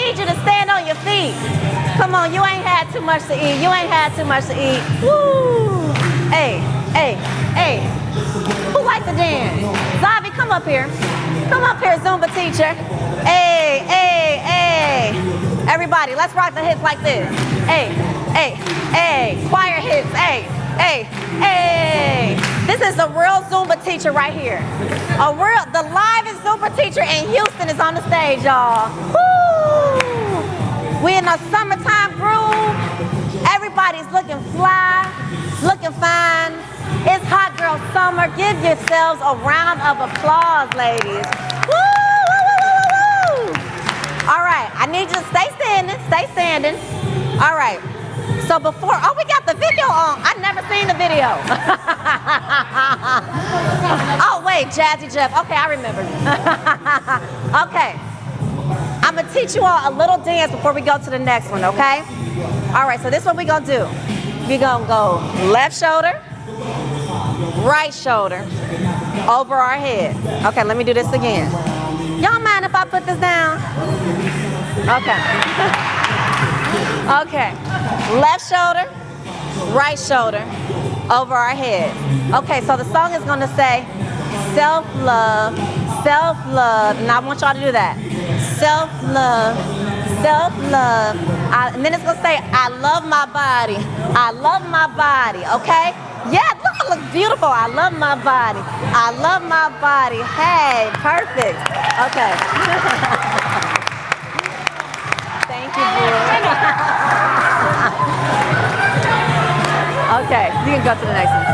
need you to stand on your feet. Come on, you ain't had too much to eat. You ain't had too much to eat. Woo! Hey, hey, hey. Who likes to dance? Zavi, come up here. Come up here, Zumba teacher. Hey, hey, hey. Everybody, let's rock the hips like this. Hey, hey, hey. Choir hips. Hey, hey, hey. This is a real Zumba teacher right here. The livest Zumba teacher in Houston is on the stage, y'all. Woo! We in a summertime groove. Everybody's looking fly, looking fine. It's hot girl summer. Give yourselves a round of applause, ladies. Woo, woo, woo, woo, woo. All right, I need you to stay standing, stay standing. All right, so before, we got the video on. I've never seen the video. Oh, wait, Jazzy Jeff. Okay, I remember. Okay, I'm gonna teach you all a little dance before we go to the next one, okay? All right, so this is what we're gonna do. We're gonna go left shoulder, right shoulder, over our head. Okay, let me do this again. Y'all mind if I put this down? Okay. Okay, left shoulder, right shoulder, over our head. Okay, so the song is gonna say self-love, self-love, and I want y'all to do that. Self-love, self-love, and then it's gonna say, I love my body, I love my body, okay? Yeah, look, I look beautiful, I love my body, I love my body, hey, perfect, okay. Thank you, boo. Okay, you can go to the next one.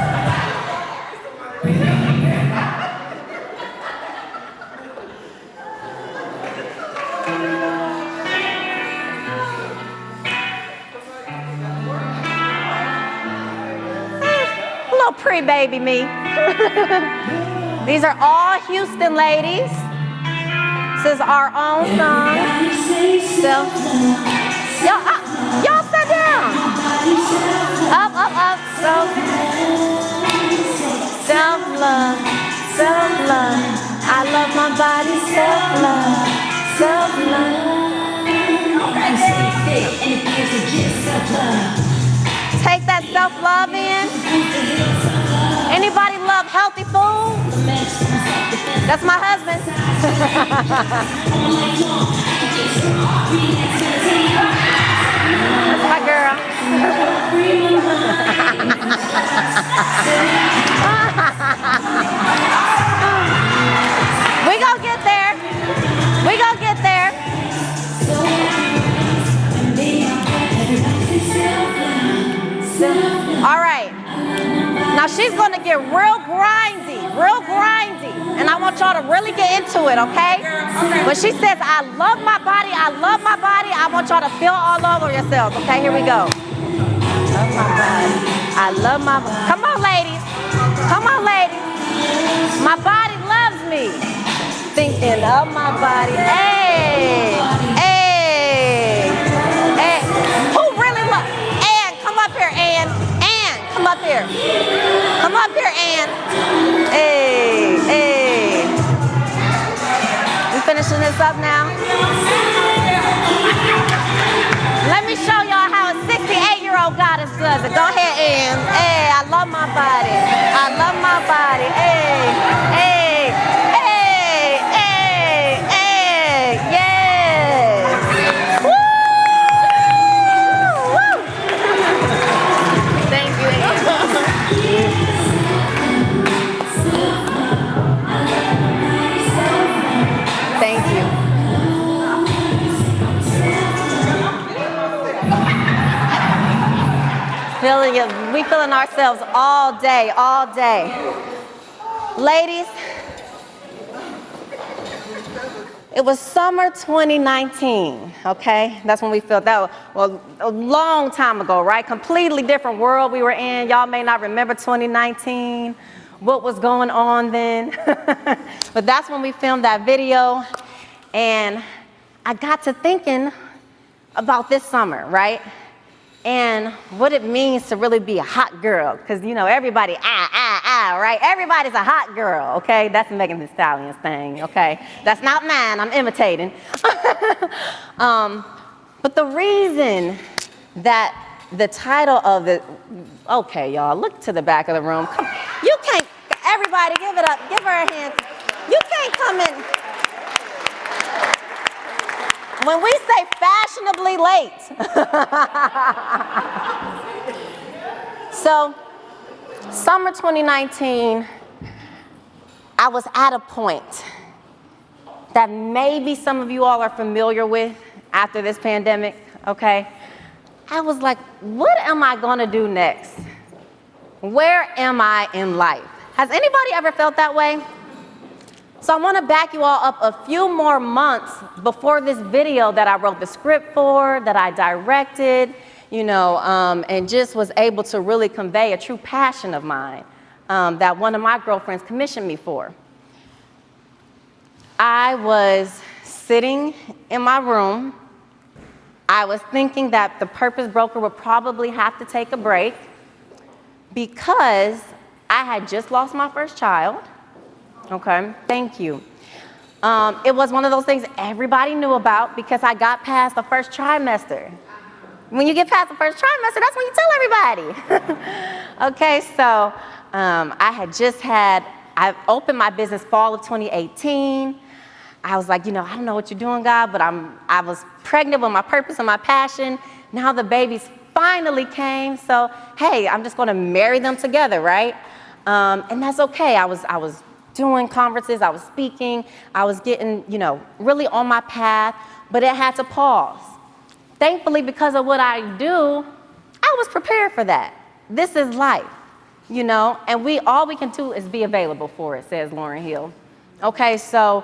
Pre-baby me. These are all Houston ladies. This is our own song. Y'all sit down. Up, up, up. Self-love, self-love. I love my body. Self-love, self-love. Take that self-love in. Anybody love healthy food? That's my husband. That's my girl. We gonna get there. We gonna get there. All right. Now she's gonna get real grindy, and I want y'all to really get into it, okay? When she says, I love my body, I love my body, I want y'all to feel all over yourselves, okay? Here we go. Love my body, I love my body. Come on, ladies. Come on, ladies. My body loves me. Thinking of my body. Hey, hey, hey. Who really loves? Ann, come up here, Ann. Ann, come up here. Come up here, Ann. Hey, hey. We finishing this up now? Let me show y'all how a 68-year-old goddess does it. Go ahead, Ann. Hey, I love my body. I love my body. Hey, hey, hey, hey, hey. Yes. Woo! Woo! Thank you, Ann. Thank you. We feeling ourselves all day, all day. Ladies, it was summer 2019, okay? That's when we felt that, well, a long time ago, right? Completely different world we were in. Y'all may not remember 2019, what was going on then. But that's when we filmed that video. And I got to thinking about this summer, right? and what it means to really be a hot girl. Because, you know, everybody, right? Everybody's a hot girl, okay? That's Megan Thee Stallion's thing, okay? That's not mine, I'm imitating. But the reason that the title of it, okay, y'all, look to the back of the room. Come, you can't, everybody give it up, give her a hand. You can't come in. When we say fashionably late. So, summer 2019, I was at a point that maybe some of you all are familiar with after this pandemic, okay? I was like, what am I gonna do next? Where am I in life? Has anybody ever felt that way? So I wanna back you all up a few more months before this video that I wrote the script for, that I directed, you know, and just was able to really convey a true passion of mine that one of my girlfriends commissioned me for. I was sitting in my room. I was thinking that the purpose broker would probably have to take a break because I had just lost my first child. Okay, thank you. It was one of those things everybody knew about because I got past the first trimester. When you get past the first trimester, that's when you tell everybody. Okay, so I opened my business fall of 2018. I was like, you know, I don't know what you're doing, God, but I was pregnant with my purpose and my passion. Now the babies finally came, so hey, I'm just gonna marry them together, right? And that's okay. I was doing conferences, I was speaking, I was getting, you know, really on my path, but it had to pause. Thankfully, because of what I do, I was prepared for that. This is life, you know, and all we can do is be available for it, says Lauryn Hill. Okay, so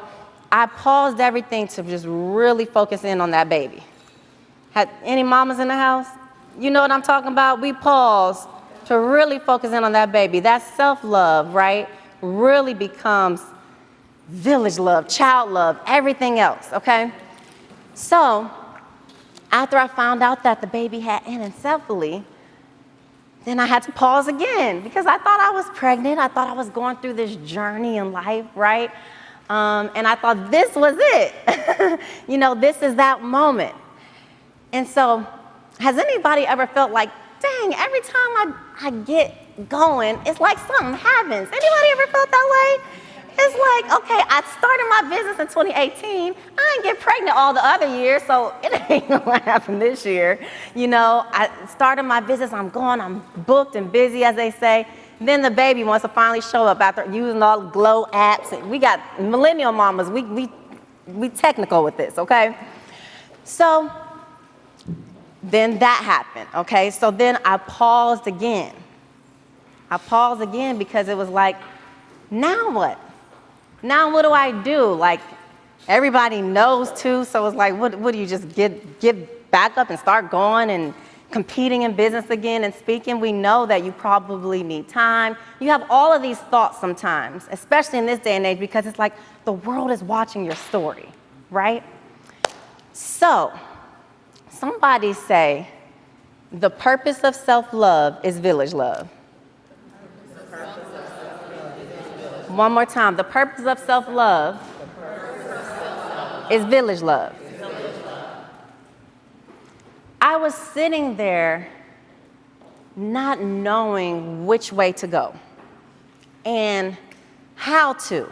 I paused everything to just really focus in on that baby. Had any mamas in the house? You know what I'm talking about? We paused to really focus in on that baby. That self-love, right, really becomes village love, child love, everything else, okay? So after I found out that the baby had anencephaly, then I had to pause again because I thought I was pregnant. I thought I was going through this journey in life, right? And I thought this was it. You know, this is that moment. And so has anybody ever felt like, dang, every time I get going, it's like something happens? Anybody ever felt that way? It's like, okay, I started my business in 2018. I didn't get pregnant all the other years, so it ain't gonna happen this year. You know, I started my business, I'm booked and busy, as they say. Then the baby wants to finally show up after using all the Glow apps. We got millennial mamas, we technical with this, okay? So then that happened, okay? So then I paused again. Because it was like, now what? Now what do I do? Like, everybody knows too, so it's like, what do you just get back up and start going and competing in business again and speaking? We know that you probably need time. You have all of these thoughts sometimes, especially in this day and age, because it's like the world is watching your story, right? So, somebody say, the purpose of self-love is village love. One more time. The purpose of self-love is village love. I was sitting there not knowing which way to go and how to.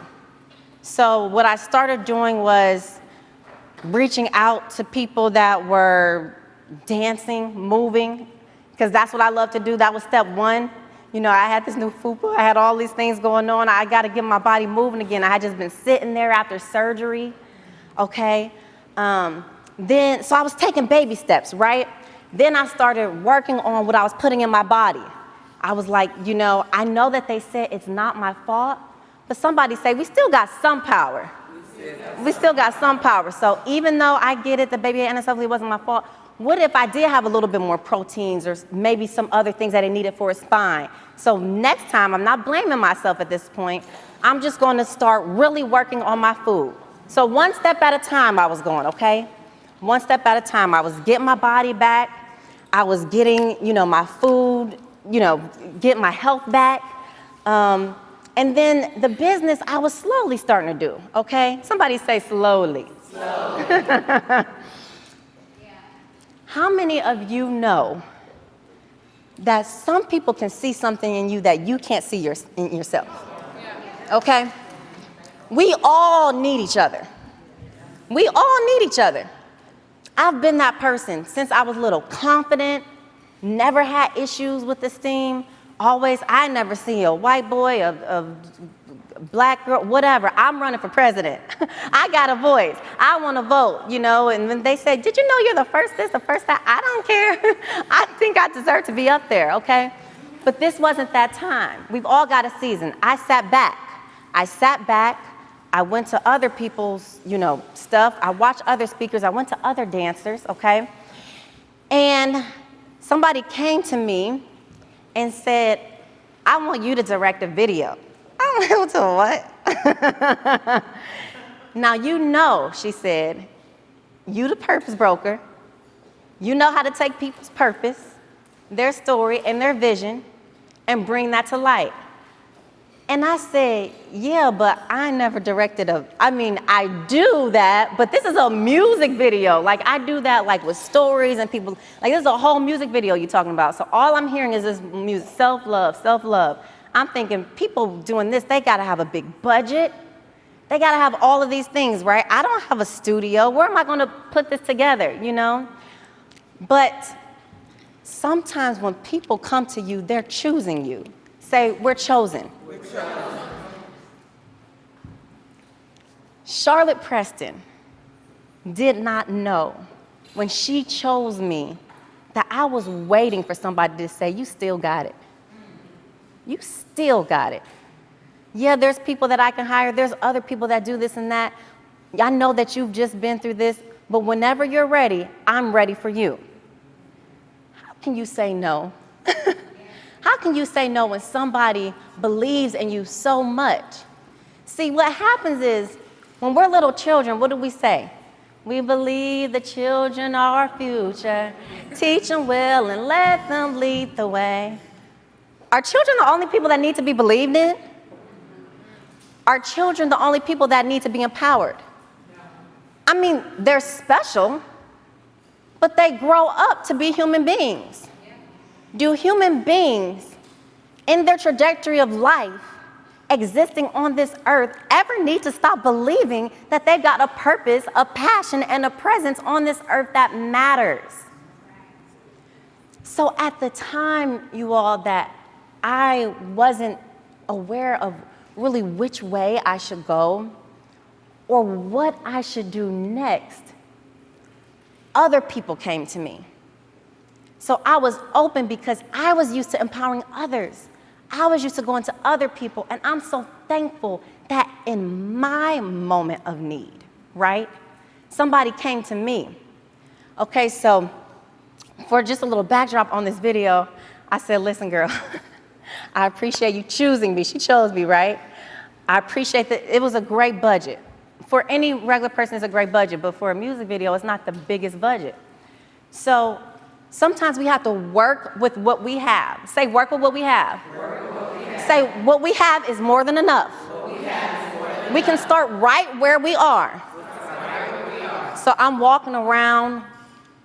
So what I started doing was reaching out to people that were dancing, moving, because that's what I love to do. That was step one. You know, I had this new fupa. I had all these things going on. I got to get my body moving again. I had just been sitting there after surgery, okay? So I was taking baby steps, right? Then I started working on what I was putting in my body. I was like, you know, I know that they said it's not my fault, but somebody say we still got some power. We still got some power. So even though I get it, the baby anencephaly wasn't my fault, what if I did have a little bit more proteins or maybe some other things that it needed for its spine? So next time, I'm not blaming myself at this point. I'm just going to start really working on my food. So one step at a time I was going, okay? One step at a time. I was getting my body back. I was getting, my food, getting my health back. And then the business I was slowly starting to do, okay? Somebody say slowly. Slowly. How many of you know that some people can see something in you that you can't see in yourself? Okay? We all need each other. We all need each other. I've been that person since I was little, confident, never had issues with esteem. I never see a white boy, a black girl, whatever. I'm running for president. I got a voice. I want to vote, and when they say, did you know you're the first this, the first that? I don't care. I think I deserve to be up there, okay? But this wasn't that time. We've all got a season. I sat back. I went to other people's, stuff. I watched other speakers. I went to other dancers, okay? And somebody came to me and said, I want you to direct a video. I went to what? Now, she said, you the purpose broker. You know how to take people's purpose, their story, and their vision, and bring that to light. And I said, yeah, but I never directed I do that, but this is a music video. Like, I do that, with stories and people. Like, this is a whole music video you're talking about. So all I'm hearing is this music, self-love, self-love. I'm thinking people doing this, they got to have a big budget. They got to have all of these things, right? I don't have a studio. Where am I going to put this together, But sometimes when people come to you, they're choosing you. Say, we're chosen. Charlotte Preston did not know when she chose me that I was waiting for somebody to say, you still got it. You still got it. Yeah, there's people that I can hire. There's other people that do this and that. I know that you've just been through this, but whenever you're ready, I'm ready for you. How can you say no? How can you say no when somebody believes in you so much? See, what happens is, when we're little children, what do we say? We believe the children are our future. Teach them well and let them lead the way. Are children the only people that need to be believed in? Are children the only people that need to be empowered? They're special, but they grow up to be human beings. Do human beings, in their trajectory of life, existing on this earth, ever need to stop believing that they've got a purpose, a passion, and a presence on this earth that matters? So at the time, you all, that I wasn't aware of really which way I should go or what I should do next, other people came to me. So I was open because I was used to empowering others. I was used to going to other people, and I'm so thankful that in my moment of need, right, somebody came to me. Okay, so for just a little backdrop on this video, I said, listen, girl, I appreciate you choosing me. She chose me, right? I appreciate that. It was a great budget. For any regular person, it's a great budget, but for a music video, it's not the biggest budget. So sometimes we have to work with what we have. Say, work with what we have. Work with what we have. Say, what we have is more than enough. We can start right where we are. So I'm walking around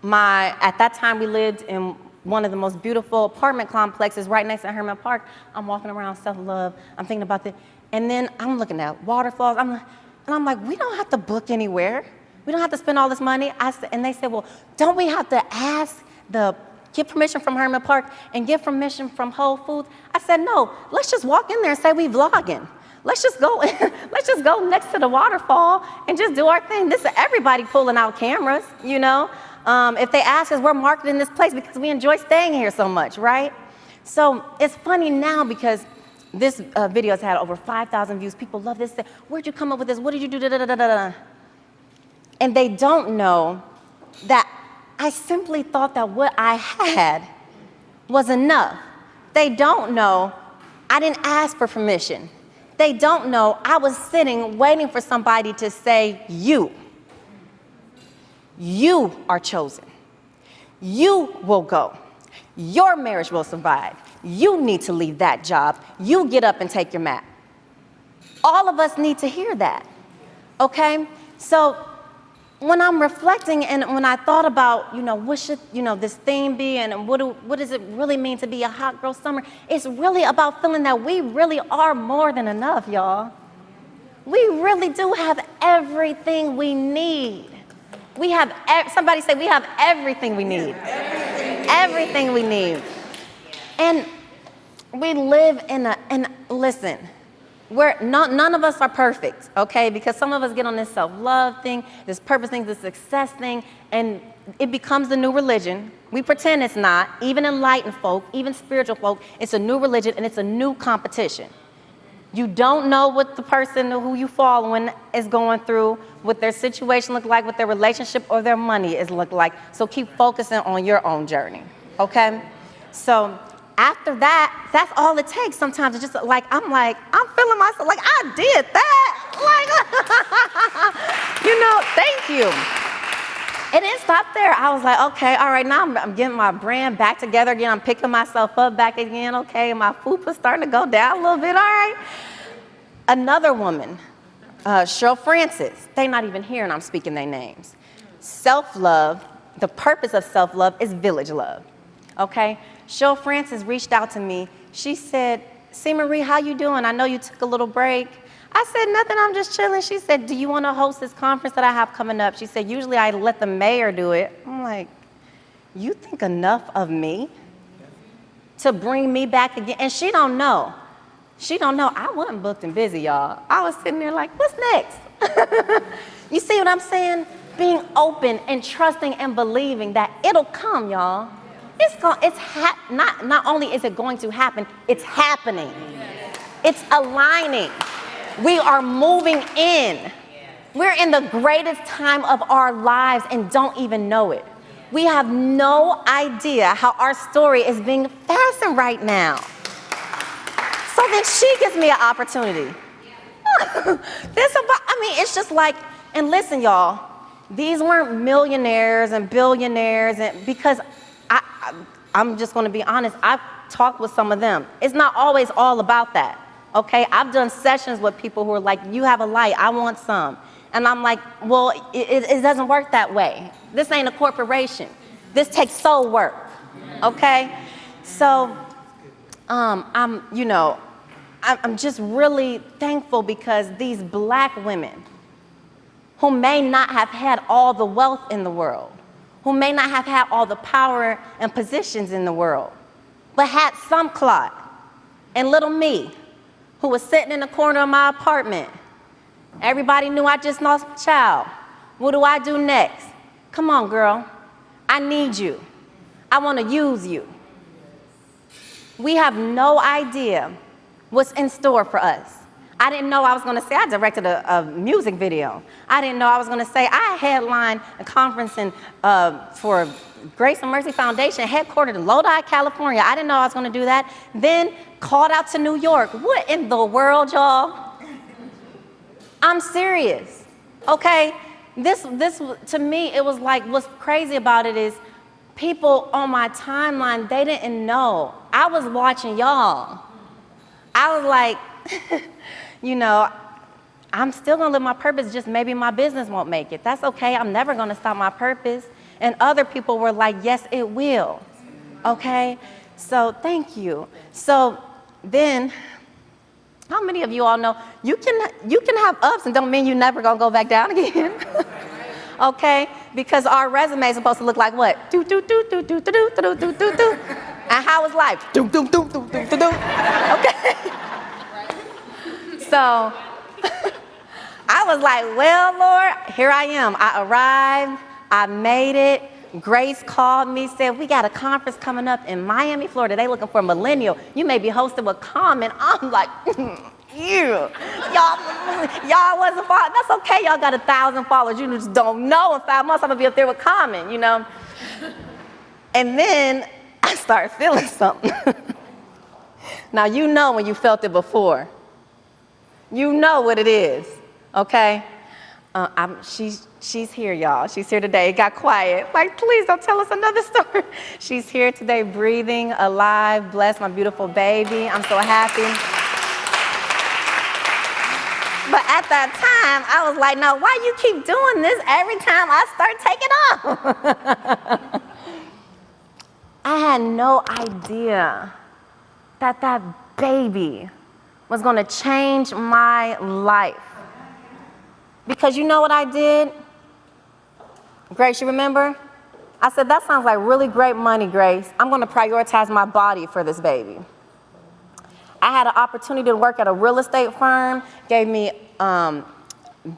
at that time we lived in one of the most beautiful apartment complexes right next to Herman Park. I'm walking around, self-love. I'm thinking about this. And then I'm looking at waterfalls. And I'm like, we don't have to book anywhere. We don't have to spend all this money. And they said, well, don't we have to get permission from Herman Park and get permission from Whole Foods? I said, no, let's just walk in there and say we vlogging. Let's just go next to the waterfall and just do our thing. This is everybody pulling out cameras, If they ask us, we're marketing this place because we enjoy staying here so much, right? So it's funny now because this video has had over 5,000 views. People love this. Where'd you come up with this? What did you do? And they don't know that I simply thought that what I had was enough. They don't know I didn't ask for permission. They don't know I was sitting waiting for somebody to say, you are chosen. You will go. Your marriage will survive. You need to leave that job. You get up and take your nap. All of us need to hear that, okay? So when I'm reflecting and when I thought about, what should, this theme be and what does it really mean to be a hot girl summer? It's really about feeling that we really are more than enough, y'all. We really do have everything we need. We have, somebody say we have everything we need. Everything we need. And we live and listen, none of us are perfect, okay? Because some of us get on this self-love thing, this purpose thing, this success thing, and it becomes the new religion. We pretend it's not. Even enlightened folk, even spiritual folk, it's a new religion and it's a new competition. You don't know what the person who you following is going through, what their situation look like, what their relationship or their money is look like. So keep focusing on your own journey, okay? So after that, that's all it takes sometimes. It's just I'm feeling myself, like I did that. Thank you. It didn't stop there. I was like, okay, all right, now I'm getting my brand back together again. I'm picking myself up back again, okay? My fupa's starting to go down a little bit, all right? Another woman, Cheryl Francis, they're not even here and I'm speaking their names. Self-love, the purpose of self-love is village love, okay? Cheryl Francis reached out to me. She said, C. Marie, how you doing? I know you took a little break. I said, nothing, I'm just chilling. She said, do you want to host this conference that I have coming up? She said, usually I let the mayor do it. I'm like, you think enough of me to bring me back again? And she don't know. She don't know. I wasn't booked and busy, y'all. I was sitting there like, what's next? You see what I'm saying? Being open and trusting and believing that it'll come, y'all. Not only is it going to happen, it's happening. It's aligning. We are moving in. We're in the greatest time of our lives and don't even know it. We have no idea how our story is being fastened right now. So then she gives me an opportunity. It's just like, and listen, y'all, these weren't millionaires and billionaires, and because I'm just going to be honest, I've talked with some of them. It's not always all about that, okay? I've done sessions with people who are like, you have a light, I want some. And I'm like, well, it doesn't work that way. This ain't a corporation. This takes soul work, okay? So I'm just really thankful because these black women who may not have had all the wealth in the world, who may not have had all the power and positions in the world, but had some clout. And little me, who was sitting in the corner of my apartment, everybody knew I just lost my child. What do I do next? Come on, girl. I need you. I want to use you. We have no idea what's in store for us. I didn't know I was going to say I directed a music video. I didn't know I was going to say I headlined a conference for Grace and Mercy Foundation, headquartered in Lodi, California. I didn't know I was going to do that. Then called out to New York. What in the world, y'all? I'm serious, okay? This to me, it was like, what's crazy about it is people on my timeline, they didn't know. I was watching y'all. I was like, I'm still gonna live my purpose, just maybe my business won't make it. That's okay, I'm never gonna stop my purpose. And other people were like, yes, it will, okay? So thank you. So then, how many of you all know you can have ups and don't mean you're never gonna go back down again? Okay? Because our resume is supposed to look like what? Do do do do do do do do do do do. And how is life? Do do do do do do do. Okay? So I was like, well, Lord, here I am. I arrived, I made it. Grace called me, said, we got a conference coming up in Miami, Florida. They looking for a millennial. You may be hosted with Common. I'm like, y'all wasn't following. That's okay, y'all got 1,000 followers. You just don't know. In 5 months, I'm going to be up there with Common, And then I started feeling something. Now, you know when you felt it before. You know what it is, okay? She's here, y'all. She's here today. It got quiet. Like, please don't tell us another story. She's here today, breathing, alive, blessed, my beautiful baby. I'm so happy. But at that time, I was like, no, why you keep doing this every time I start taking off? I had no idea that that baby was going to change my life. Because you know what I did? Grace, you remember? I said, that sounds like really great money, Grace. I'm going to prioritize my body for this baby. I had an opportunity to work at a real estate firm, gave me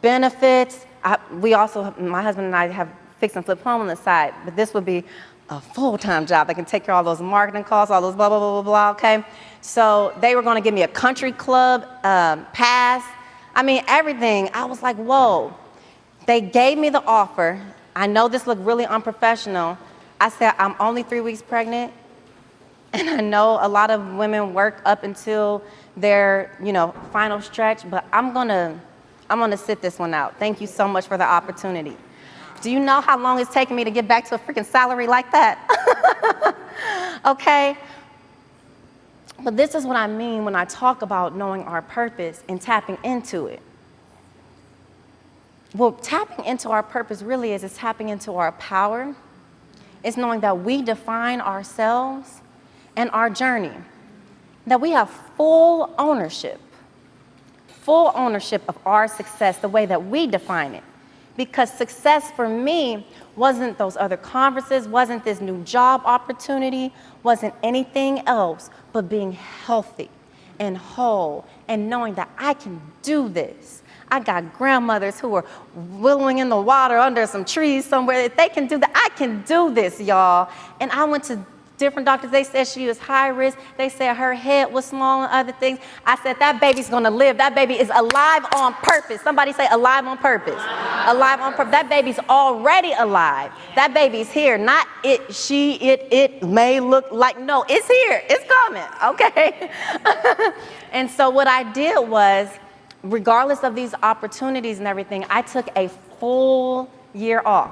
benefits. My husband and I have fix and flip home on the side, but this would be a full-time job that can take care of all those marketing costs, all those blah, blah, blah, blah, blah, okay? So they were going to give me a country club pass. I mean, everything. I was like, whoa. They gave me the offer. I know this looked really unprofessional. I said, I'm only 3 weeks pregnant. And I know a lot of women work up until their, final stretch, but I'm gonna sit this one out. Thank you so much for the opportunity. Do you know how long it's taken me to get back to a freaking salary like that? Okay? But this is what I mean when I talk about knowing our purpose and tapping into it. Well, tapping into our purpose really is tapping into our power. It's knowing that we define ourselves and our journey, that we have full ownership of our success the way that we define it. Because success for me wasn't those other conferences, wasn't this new job opportunity, wasn't anything else but being healthy and whole and knowing that I can do this. I got grandmothers who are wallowing in the water under some trees somewhere. If they can do that, I can do this, y'all. And I went to different doctors. They said she was high risk. They said her head was small and other things. I said, that baby's gonna live. That baby is alive on purpose. Somebody say alive on purpose. Alive on purpose. That baby's already alive. That baby's here. Not it, it may look like, no, it's here. It's coming, okay? And so what I did was, regardless of these opportunities and everything, I took a full year off.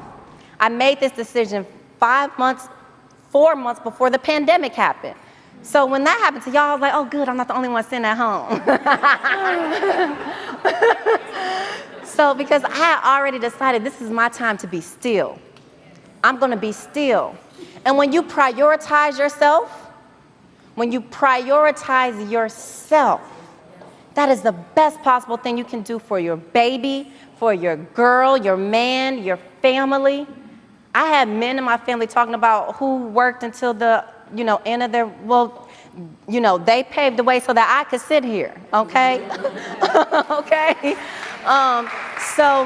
I made this decision 4 months before the pandemic happened. So when that happened to y'all, I was like, oh, good, I'm not the only one sitting at home. So because I had already decided this is my time to be still. I'm going to be still. And when you prioritize yourself, that is the best possible thing you can do for your baby, for your girl, your man, your family. I had men in my family talking about who worked until the, end of their, they paved the way so that I could sit here, okay? Okay? So,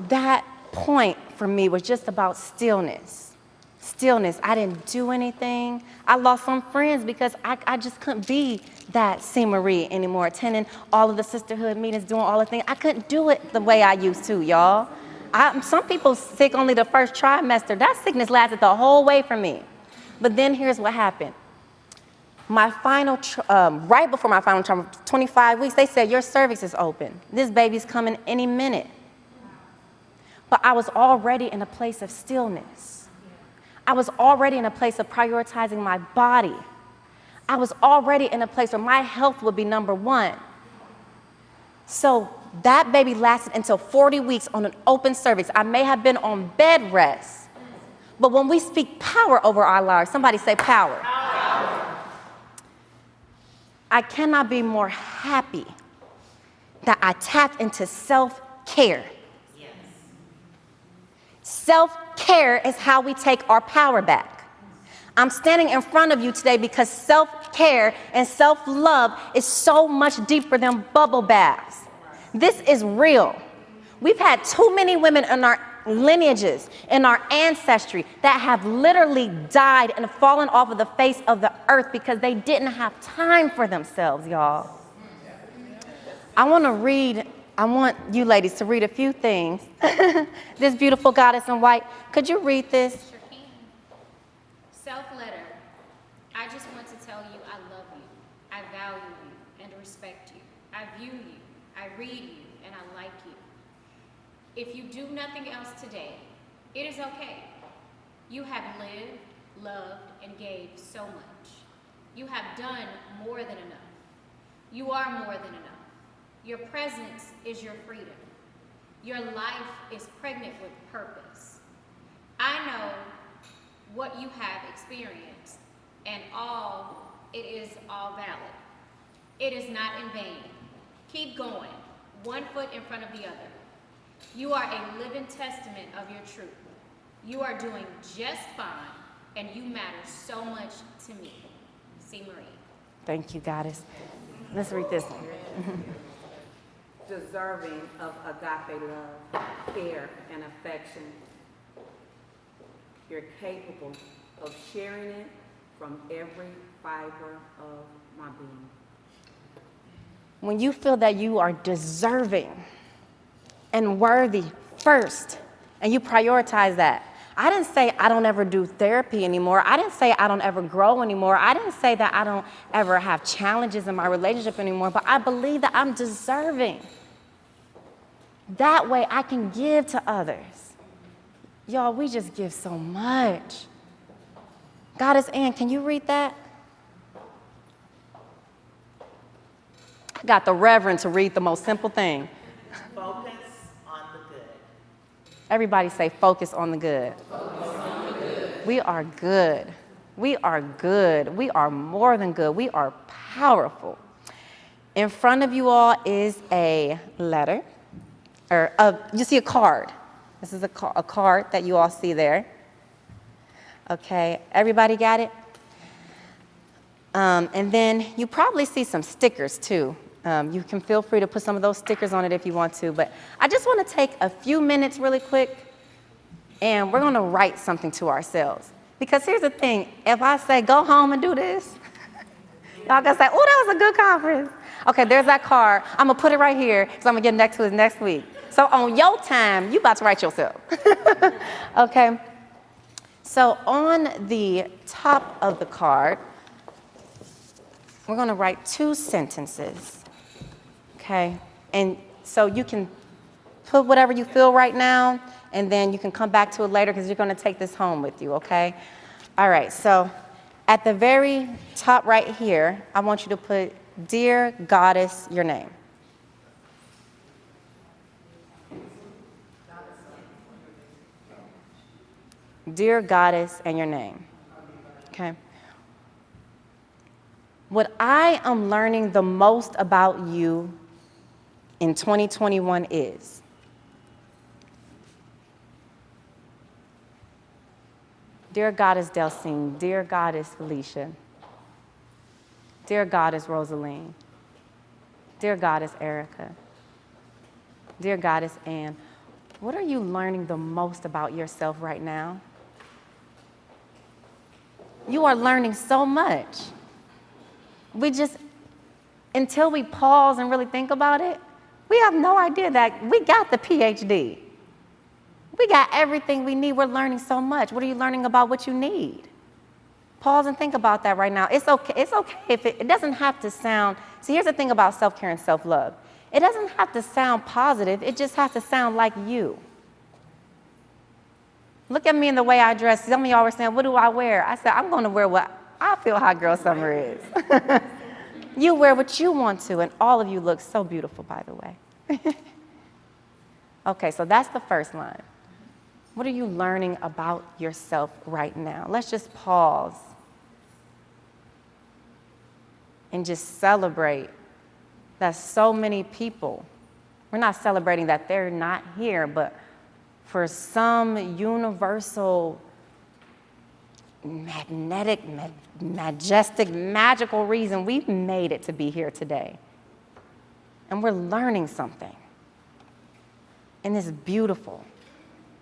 that point for me was just about stillness. Stillness. I didn't do anything. I lost some friends because I just couldn't be that C. Marie anymore, attending all of the sisterhood meetings, doing all the things. I couldn't do it the way I used to, y'all. Some people sick only the first trimester. That sickness lasted the whole way for me. But then here's what happened. Right before my final term, 25 weeks, they said, your cervix is open. This baby's coming any minute. But I was already in a place of stillness. I was already in a place of prioritizing my body. I was already in a place where my health would be number one. So that baby lasted until 40 weeks on an open cervix. I may have been on bed rest. But when we speak power over our lives, somebody say power. I cannot be more happy that I tapped into self-care. Yes. Self-care is how we take our power back. I'm standing in front of you today because self-care and self-love is so much deeper than bubble baths. This is real. We've had too many women in our lineages, in our ancestry, that have literally died and fallen off of the face of the earth because they didn't have time for themselves, y'all. I want you ladies to read a few things. This beautiful goddess in white, could you read this? Self-letter. I just want to tell you I love you, I value you, and respect you. I view you, I read you, and I like you. If you do nothing else today, it is okay. You have lived, loved, and gave so much. You have done more than enough. You are more than enough. Your presence is your freedom. Your life is pregnant with purpose. I know what you have experienced, and it is all valid. It is not in vain. Keep going, one foot in front of the other. You are a living testament of your truth. You are doing just fine, and you matter so much to me. C. Marie. Thank you, Goddess. Let's read this one. Deserving of agape love, care, and affection. You're capable of sharing it from every fiber of my being. When you feel that you are deserving and worthy first, and you prioritize that. I didn't say I don't ever do therapy anymore. I didn't say I don't ever grow anymore. I didn't say that I don't ever have challenges in my relationship anymore, but I believe that I'm deserving. That way I can give to others. Y'all, we just give so much. Goddess Ann, can you read that? I got the reverend to read the most simple thing. Focus on the good. Everybody say, focus on the good. Focus on the good. We are good. We are good. We are more than good. We are powerful. In front of you all is a letter, you see a card. This is a card that you all see there. Okay, everybody got it? And then you probably see some stickers too. You can feel free to put some of those stickers on it if you want to, but I just want to take a few minutes really quick, and we're going to write something to ourselves. Because here's the thing, if I say, go home and do this, y'all going to say, oh, that was a good conference. Okay, there's that card. I'm going to put it right here, because I'm going to get next to it next week. So on your time, you about to write yourself. Okay? So on the top of the card, we're going to write 2 sentences, okay? And so you can put whatever you feel right now, and then you can come back to it later because you're going to take this home with you, okay? All right, so at the very top right here, I want you to put, Dear Goddess, your name. Dear Goddess and your name, okay? What I am learning the most about you in 2021 is Dear Goddess Delcine, Dear Goddess Felicia, Dear Goddess Rosaline, Dear Goddess Erica, Dear Goddess Ann, what are you learning the most about yourself right now? You are learning so much. Until we pause and really think about it, we have no idea that we got the PhD. We got everything we need. We're learning so much. What are you learning about what you need? Pause and think about that right now. It's okay if it doesn't have to sound, see, here's the thing about self-care and self-love. It doesn't have to sound positive. It just has to sound like you. Look at me in the way I dress. Some of y'all were saying, what do I wear? I said, I'm going to wear what I feel Hot Girl Summer is. You wear what you want to, and all of you look so beautiful, by the way. Okay, so that's the first line. What are you learning about yourself right now? Let's just pause and just celebrate that so many people, we're not celebrating that they're not here, but for some universal, magnetic, majestic, magical reason, we've made it to be here today. And we're learning something. And it's beautiful.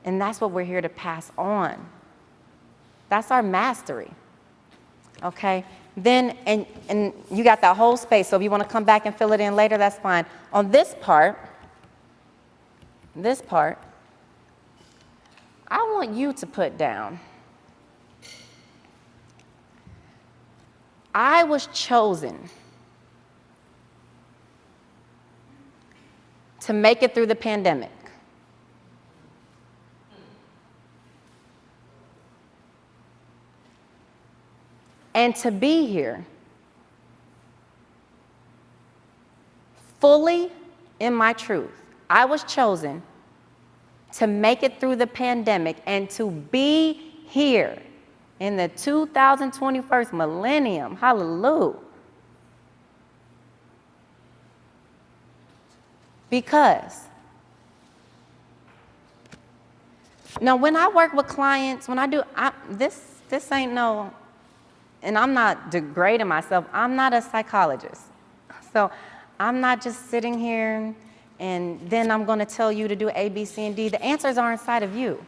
And that's what we're here to pass on. That's our mastery. Okay? Then, and you got that whole space, so if you want to come back and fill it in later, that's fine. On this part, I want you to put down, I was chosen to make it through the pandemic. and to be here fully in my truth. I was chosen to make it through the pandemic and to be here in the 2021st millennium. Hallelujah. Because now when I work with clients, when I do, this ain't no, and I'm not degrading myself, I'm not a psychologist. So I'm not just sitting here and then I'm gonna tell you to do A, B, C, and D. The answers are inside of you.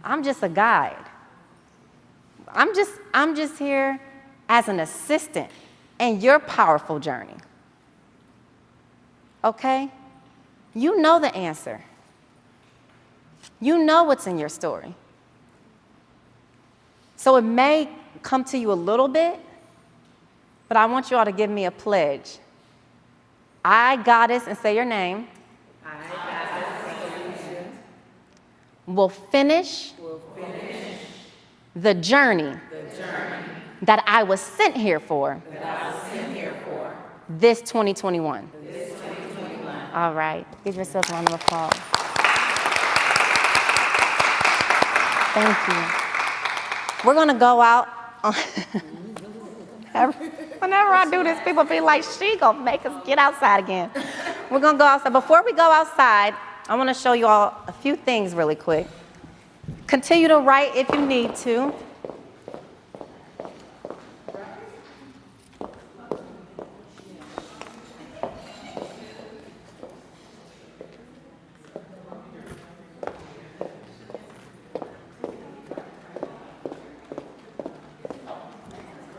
I'm just a guide. I'm just here as an assistant in your powerful journey. Okay? You know the answer. You know what's in your story. So it may come to you a little bit, but I want you all to give me a pledge. I, Goddess, and say your name, will finish the journey that I was sent here for this 2021. All right. Give yourself a round of applause. Thank you. We're going to go out. Whenever I do this, people feel like she going to make us get outside again. We're going to go outside. Before we go outside, I want to show you all a few things really quick. Continue to write if you need to.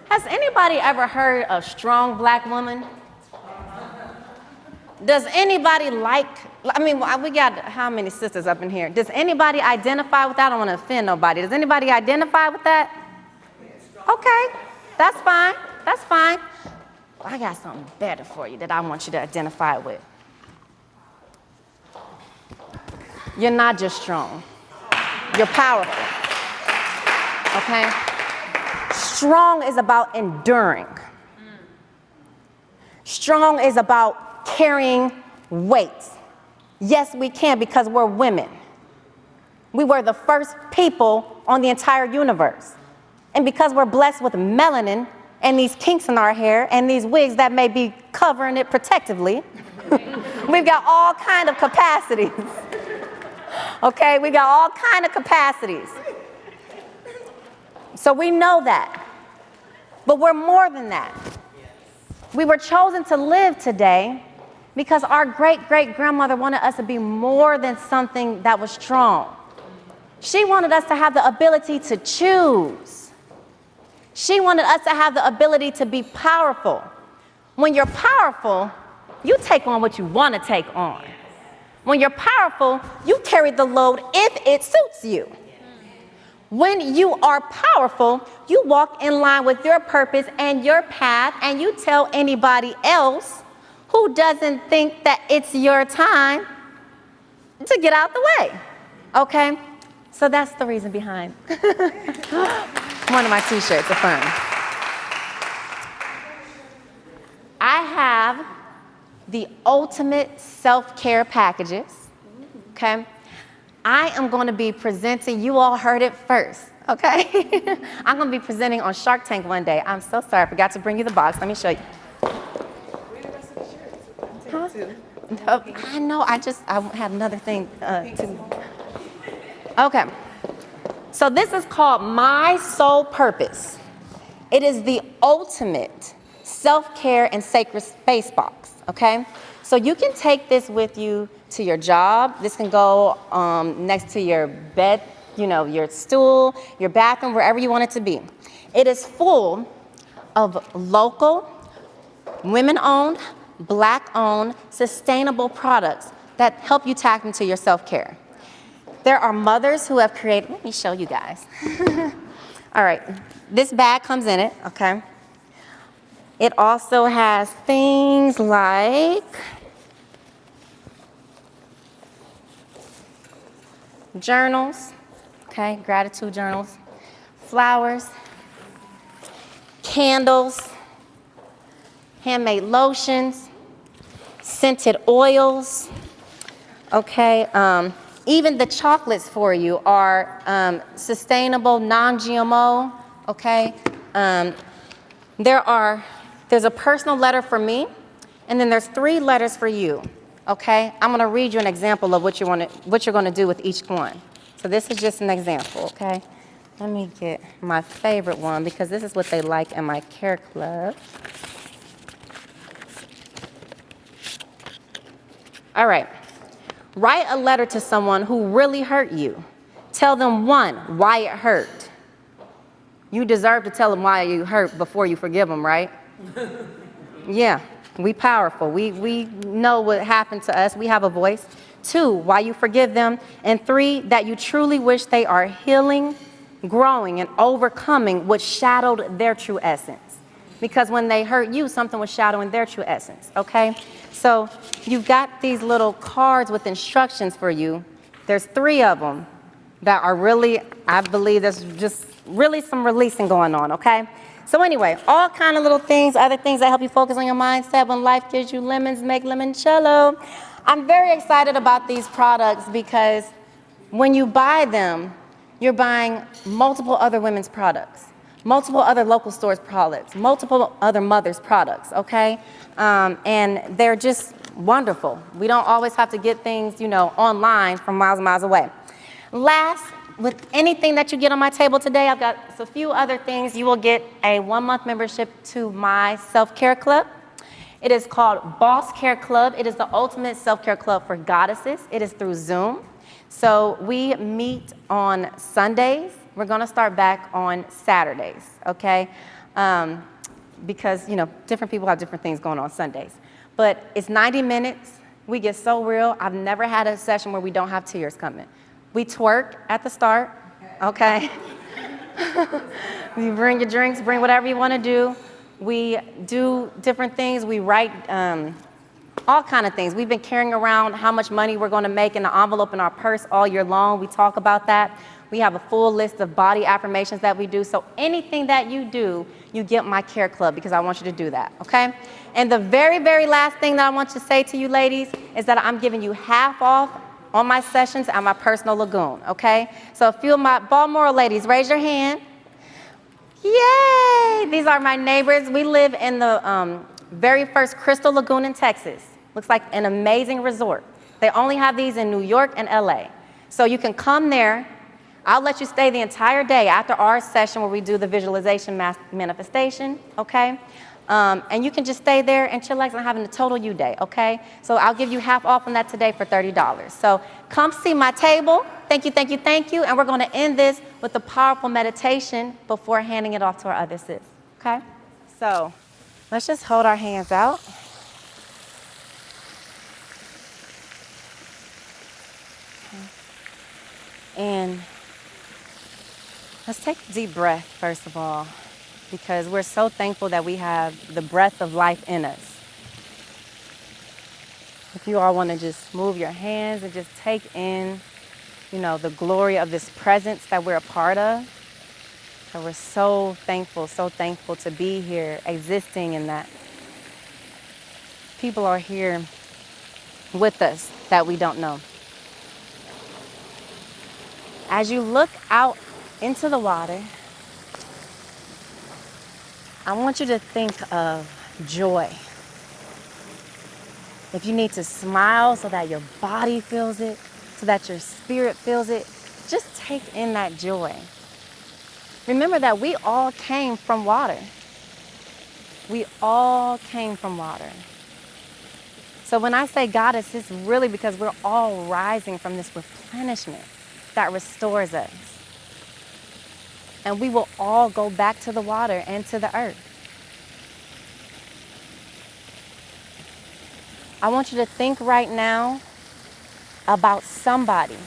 Has anybody ever heard of strong black woman? Does anybody we got how many sisters up in here? Does anybody identify with that? I don't want to offend nobody. Does anybody identify with that? Okay, that's fine. That's fine. I got something better for you that I want you to identify with. You're not just strong. You're powerful. Okay? Strong is about enduring. Strong is about carrying weight. Yes, we can because we're women. We were the first people on the entire universe. And because we're blessed with melanin and these kinks in our hair and these wigs that may be covering it protectively, we've got all kind of capacities. Okay, we got all kind of capacities. So we know that. But we're more than that. We were chosen to live today because our great-great-grandmother wanted us to be more than something that was strong. She wanted us to have the ability to choose. She wanted us to have the ability to be powerful. When you're powerful, you take on what you want to take on. When you're powerful, you carry the load if it suits you. When you are powerful, you walk in line with your purpose and your path, and you tell anybody else who doesn't think that it's your time to get out the way. Okay? So that's the reason behind one of my t-shirts, Affirm. I have the ultimate self-care packages. Okay? I am going to be presenting, you all heard it first, okay? I'm going to be presenting on Shark Tank one day. I'm so sorry, I forgot to bring you the box. Let me show you. Where the rest of the shirts? Huh? No, I know, I had another thing to. Okay, so this is called My Soul Purpose. It is the ultimate self-care and sacred space box, okay? So you can take this with you to your job. This can go next to your bed, your stool, your bathroom, wherever you want it to be. It is full of local, women-owned, Black-owned, sustainable products that help you tap into your self-care. There are mothers who have created, let me show you guys. All right, this bag comes in it, okay? It also has things like journals, okay, gratitude journals, flowers, candles, handmade lotions, scented oils, okay? Even the chocolates for you are sustainable, non-GMO, okay? There's a personal letter for me, and then there's 3 letters for you, okay? I'm gonna read you an example of what you're gonna do with each one. So this is just an example, okay? Let me get my favorite one because this is what they like in my care club. All right, write a letter to someone who really hurt you. Tell them, 1, why it hurt. You deserve to tell them why you hurt before you forgive them, right? Yeah, we powerful. We know what happened to us. We have a voice. 2, why you forgive them. And 3, that you truly wish they are healing, growing, and overcoming what shadowed their true essence. Because when they hurt you, something was shadowing their true essence, okay? So you've got these little cards with instructions for you. There's 3 of them that are really, I believe there's just really some releasing going on, okay? So anyway, all kind of little things, other things that help you focus on your mindset. When life gives you lemons, make limoncello. I'm very excited about these products because when you buy them, you're buying multiple other women's products, multiple other local stores products, multiple other mothers' products, okay? And they're just wonderful. We don't always have to get things, online from miles and miles away. Last, with anything that you get on my table today, I've got a few other things. You will get a 1-month membership to my self-care club. It is called Boss Care Club. It is the ultimate self-care club for goddesses. It is through Zoom. So we meet on Sundays. We're gonna start back on Saturdays, okay? Because, different people have different things going on Sundays. But it's 90 minutes. We get so real. I've never had a session where we don't have tears coming. We twerk at the start, okay? You bring your drinks, bring whatever you wanna do. We do different things. We write all kind of things. We've been carrying around how much money we're gonna make in the envelope in our purse all year long. We talk about that. We have a full list of body affirmations that we do. So anything that you do, you get my care club because I want you to do that, okay? And the very, very last thing that I want to say to you ladies is that I'm giving you half off on my sessions at my personal lagoon, okay? So a few of my Baltimore ladies, raise your hand. Yay! These are my neighbors. We live in the very first Crystal Lagoon in Texas. Looks like an amazing resort. They only have these in New York and LA. So you can come there. I'll let you stay the entire day after our session where we do the visualization manifestation, okay? And you can just stay there and chillax and having a total you day, okay? So I'll give you half off on that today for $30. So come see my table. Thank you, thank you, thank you. And we're gonna end this with a powerful meditation before handing it off to our other sis, okay? So let's just hold our hands out. And let's take a deep breath, first of all, because we're so thankful that we have the breath of life in us. If you all want to just move your hands and just take in, the glory of this presence that we're a part of. And we're so thankful to be here, existing in that. People are here with us that we don't know. As you look out into the water, I want you to think of joy. If you need to smile so that your body feels it, so that your spirit feels it, just take in that joy. Remember that we all came from water. We all came from water. So when I say goddess, it's really because we're all rising from this replenishment that restores us. And we will all go back to the water and to the earth. I want you to think right now about somebody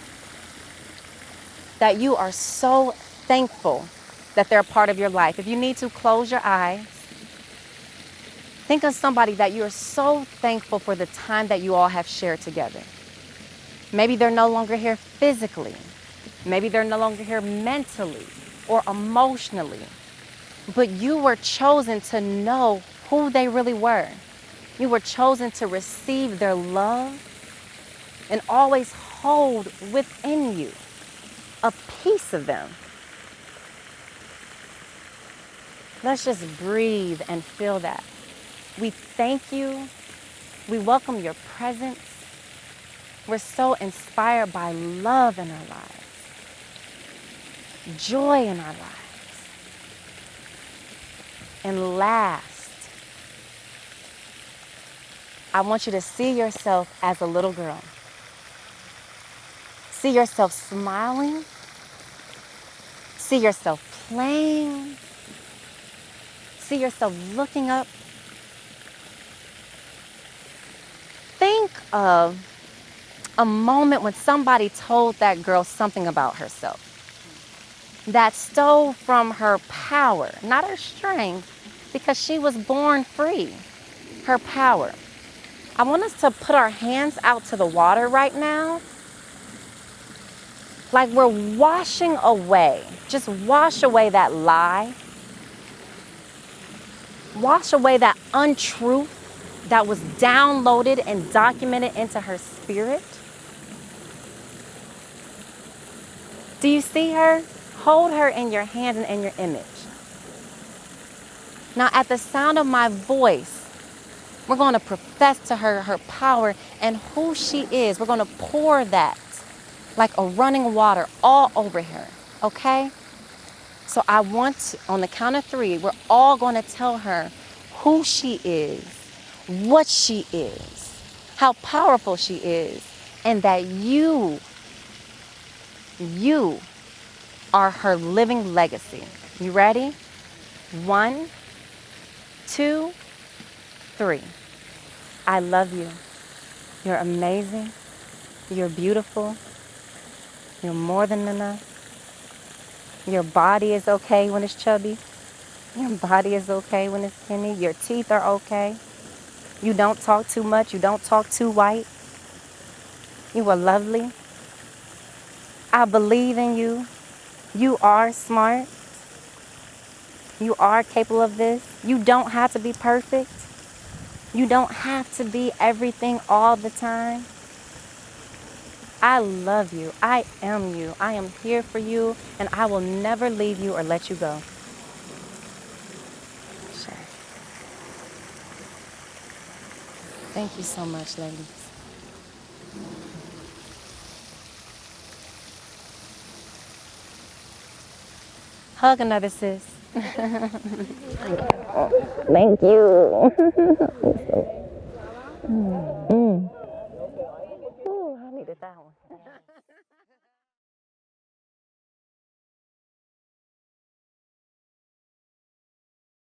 that you are so thankful that they're a part of your life. If you need to, close your eyes. Think of somebody that you are so thankful for the time that you all have shared together. Maybe they're no longer here physically. Maybe they're no longer here mentally or emotionally. but you were chosen to know who they really were. You were chosen to receive their love and always hold within you a piece of them. Let's just breathe and feel that. We thank you. We welcome your presence. We're so inspired by love in our lives, joy in our lives. And last, I want you to see yourself as a little girl. See yourself smiling. See yourself playing. See yourself looking up. Think of a moment when somebody told that girl something about herself that stole from her power, not her strength, because she was born free, her power. I want us to put our hands out to the water right now, like we're washing away, just wash away that lie, wash away that untruth that was downloaded and documented into her spirit. Do you see her? Hold her in your hand and in your image. Now, at the sound of my voice, we're going to profess to her her power and who she is. We're going to pour that like a running water all over her, okay? So I want, on the count of 3, we're all going to tell her who she is, what she is, how powerful she is, and that you are her living legacy. You ready? 1, 2, 3. I love you. You're amazing. You're beautiful. You're more than enough. Your body is okay when it's chubby. Your body is okay when it's skinny. Your teeth are okay. You don't talk too much. You don't talk too white. You are lovely. I believe in you. You are smart. You are capable of this. You don't have to be perfect. You don't have to be everything all the time. I love you. I am you. I am here for you, and I will never leave you or let you go. Sure. Thank you so much, ladies. Hug another sis. Thank you. Ooh, I needed that one.